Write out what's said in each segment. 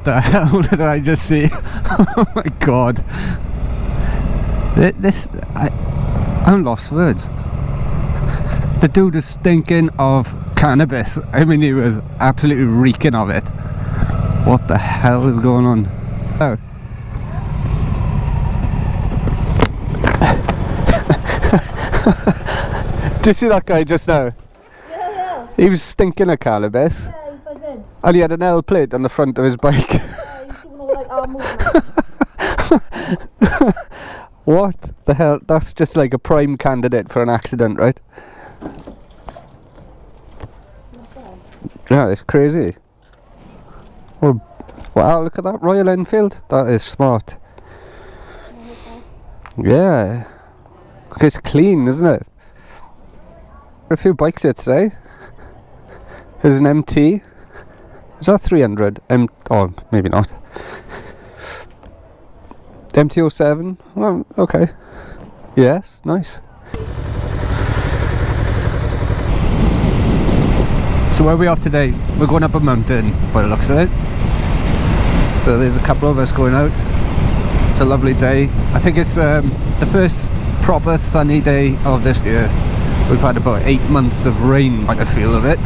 the hell did I just see? Oh my god. I'm lost for words. The dude is stinking of cannabis. I mean, he was absolutely reeking of it. What the hell is going on? Oh. Did you see that guy just now? Yeah. He was stinking of cannabis. Yeah, he buzzing. And he had an L plate on the front of his bike. Yeah, he's doing all like arm movements. What the hell? That's just like a prime candidate for an accident, right? Yeah, it's crazy. Well, wow, look at that Royal Enfield. That is smart. Yeah. Look, it's clean, isn't it? A few bikes here today. There's an MT. Is that 300? Oh, maybe not. MT-07. Oh, okay. Yes, nice. So where are we off today? We're going up a mountain by the looks of it. So there's a couple of us going out. It's a lovely day. I think it's the first proper sunny day of this year. We've had about 8 months of rain by the feel of it.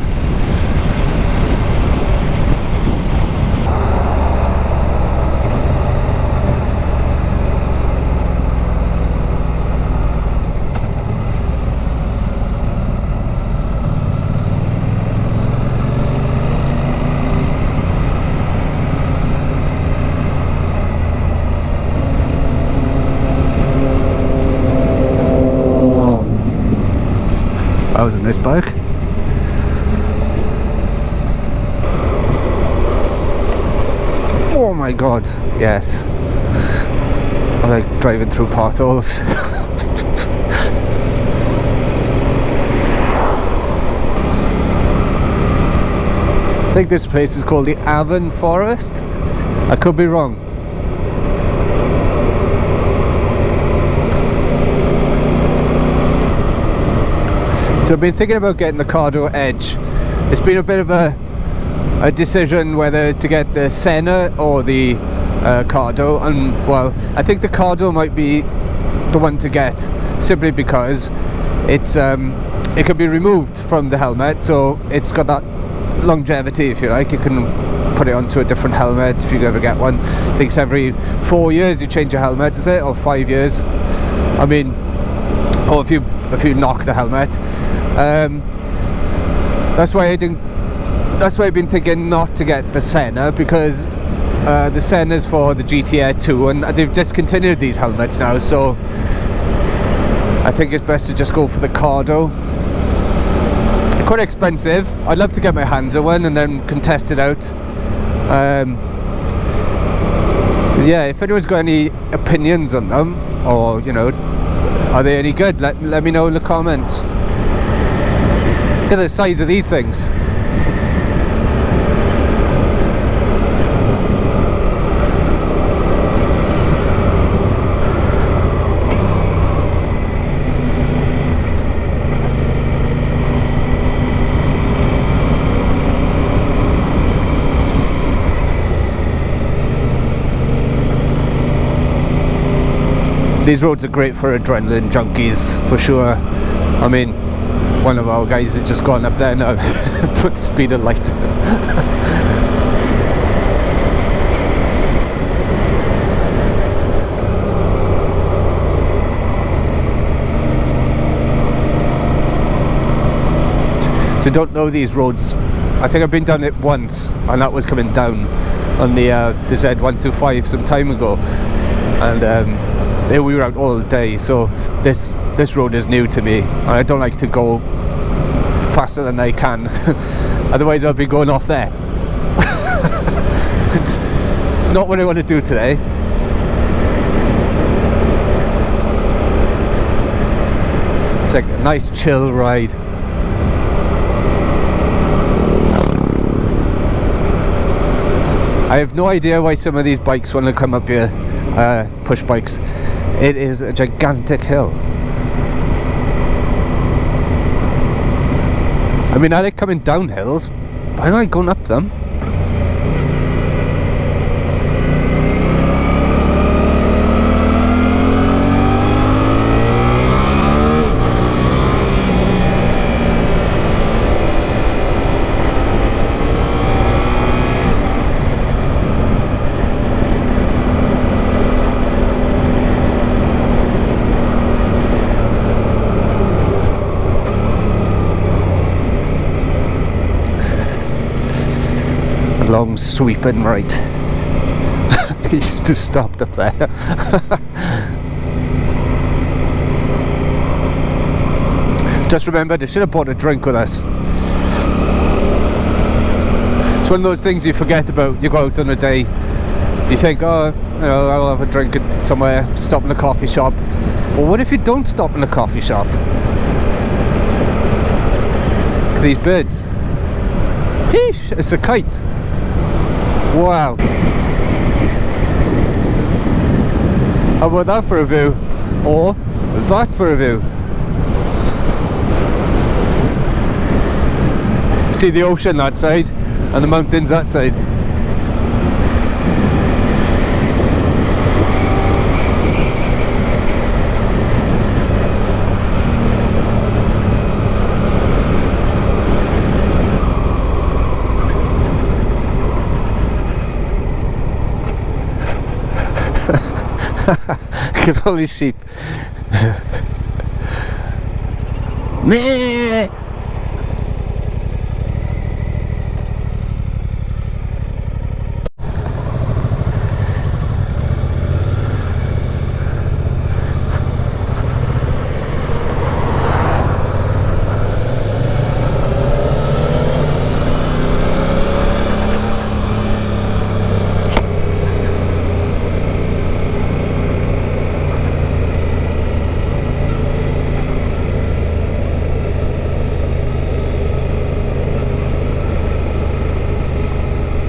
That was a nice bike. Oh my god, yes. I like driving through potholes. I think this place is called the Afan Forest. I could be wrong. So I've been thinking about getting the Cardo Edge. It's been a bit of a decision whether to get the Senna or the Cardo, and well, I think the Cardo might be the one to get, simply because it's it can be removed from the helmet, so it's got that longevity, if you like. You can put it onto a different helmet if you ever get one. I think it's every 4 years you change your helmet, is it, or 5 years? I mean, or if you knock the helmet. That's why I've been thinking not to get the Senna, because the Senna's for the GTR 2 and they've discontinued these helmets now, so I think it's best to just go for the Cardo. Quite expensive. I'd love to get my hands on one and then can test it out. Yeah, if anyone's got any opinions on them, or you know, are they any good, let me know in the comments. Look at the size of these things. These roads are great for adrenaline junkies, for sure. I mean, one of our guys has just gone up there now. Put the speed of light. So don't know these roads. I think I've been down it once, and that was coming down on the Z125 some time ago, and we were out all day. So this road is new to me, and I don't like to go faster than I can. Otherwise I'll be going off there. It's not what I want to do today. It's like a nice chill ride. I have no idea why some of these bikes want to come up here, push bikes. It is a gigantic hill. I mean, I like coming down hills, but I like going up them. long sweeping right. He's just stopped up there. Just remembered, I should have bought a drink with us. It's one of those things you forget about. You go out on a day, you think, oh, you know, I'll have a drink at somewhere, stop in a coffee shop. Well, what if you don't stop in a coffee shop? Look at these birds. Sheesh, it's a kite. Wow. How about that for a view? Or that for a view? See the ocean that side and the mountains that side. Look at all these sheep. Meh.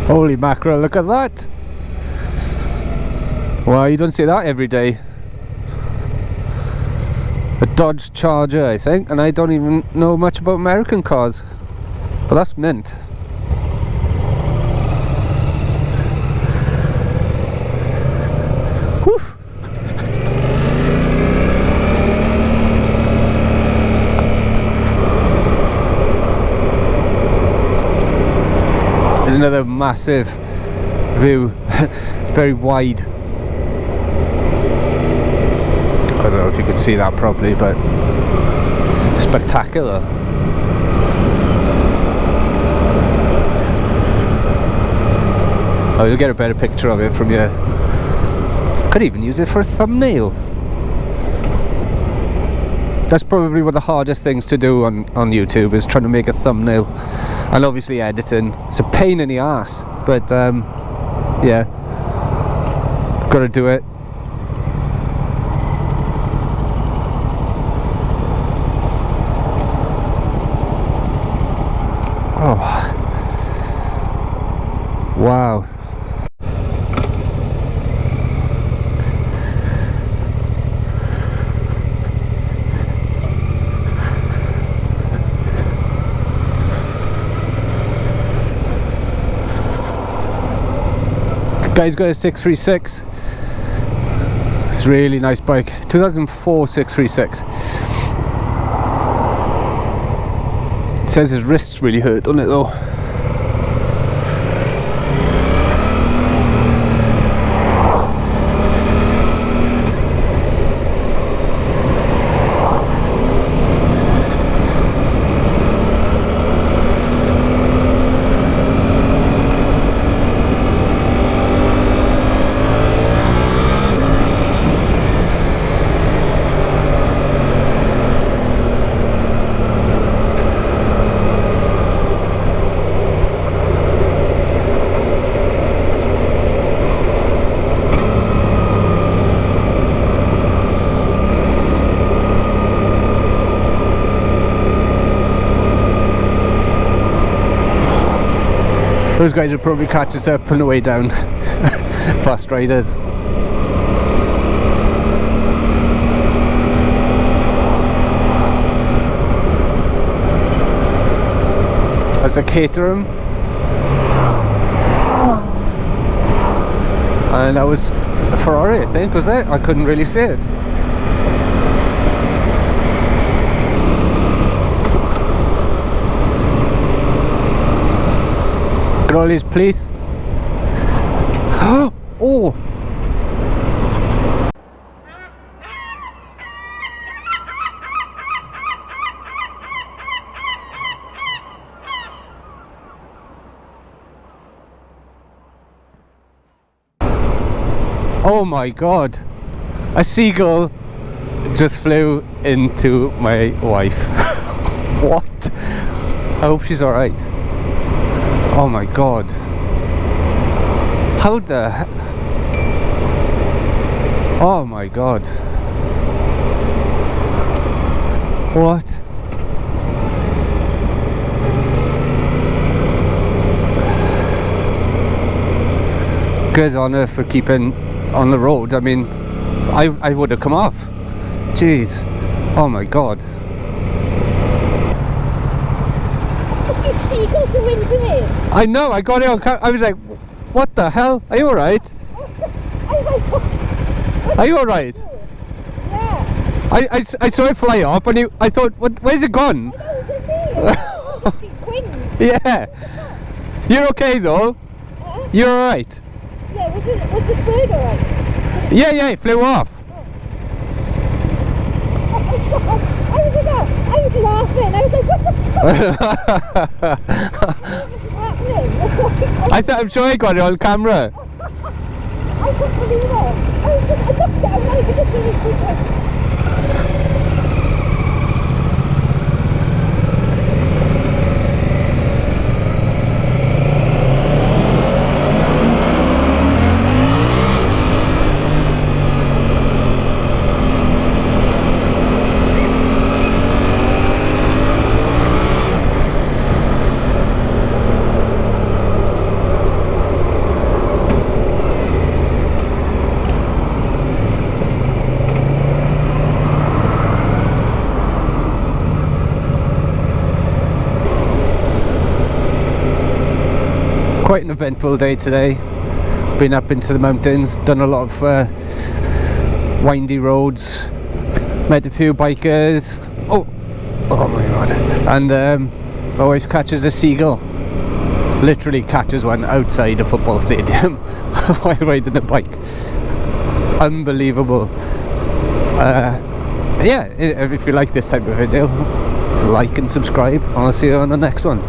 Holy mackerel, look at that! Wow, you don't see that every day. A Dodge Charger, I think, and I don't even know much about American cars. But that's mint. Whew. There's another massive view. It's very wide. I don't know if you could see that properly, but spectacular. Oh, you'll get a better picture of it from here. Could even use it for a thumbnail. That's probably one of the hardest things to do on YouTube, is trying to make a thumbnail. And obviously editing. It's a pain in the ass, but yeah, gotta do it. Oh, wow. Guy's got a 636. It's a really nice bike. 2004 636. It says his wrists really hurt on it though. Those guys will probably catch us up on the way down. Fast riders. That's a Caterham. And that was a Ferrari, I think, was it? I couldn't really see it. Look at all these police. Oh! Oh my god. A seagull just flew into my wife. What? I hope she's alright. Oh my god. How the heck? Oh my god. What? Good on her for keeping on the road. I mean, I would have come off. Jeez. Oh my god. Seagull flew into me. I know, I got it on I was like, what the hell? Are you alright? I was like, what? Are you alright? Yeah. I saw it fly off and I thought, where's it gone? I know, it's a big wings. Yeah. You're okay though? You're alright? Yeah, was the bird alright? Yeah, it flew off. I was laughing. I was like, what the fuck? What's happening? I'm sure I got it on camera. I couldn't believe it. I looked at it and I could just see his picture. Quite an eventful day today. Been up into the mountains, done a lot of windy roads, met a few bikers. Oh my god. And my wife catches a seagull. Literally catches one outside a football stadium while riding a bike. Unbelievable. Yeah, if you like this type of video, like and subscribe. I'll see you on the next one.